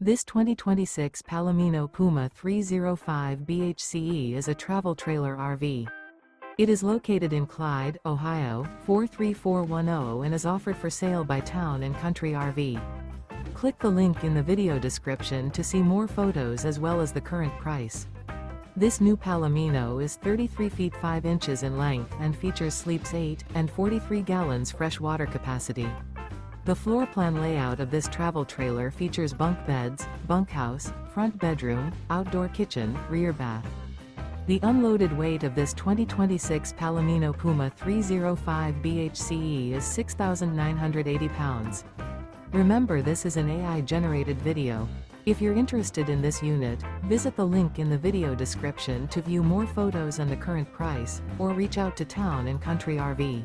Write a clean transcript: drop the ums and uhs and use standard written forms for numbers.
This 2026 Palomino Puma 305 BHCE is a travel trailer RV. It is located in Clyde, Ohio, 43410 and is offered for sale by Town & Country RV. Click the link in the video description to see more photos as well as the current price. This new Palomino is 33 feet 5 inches in length and features sleeps 8 and 43 gallons fresh water capacity. The floor plan layout of this travel trailer features bunk beds, bunkhouse, front bedroom, outdoor kitchen, rear bath. The unloaded weight of this 2026 Palomino Puma 305 BHCE is 6,980 pounds. Remember, this is an AI-generated video. If you're interested in this unit, visit the link in the video description to view more photos and the current price, or reach out to Town & Country RV.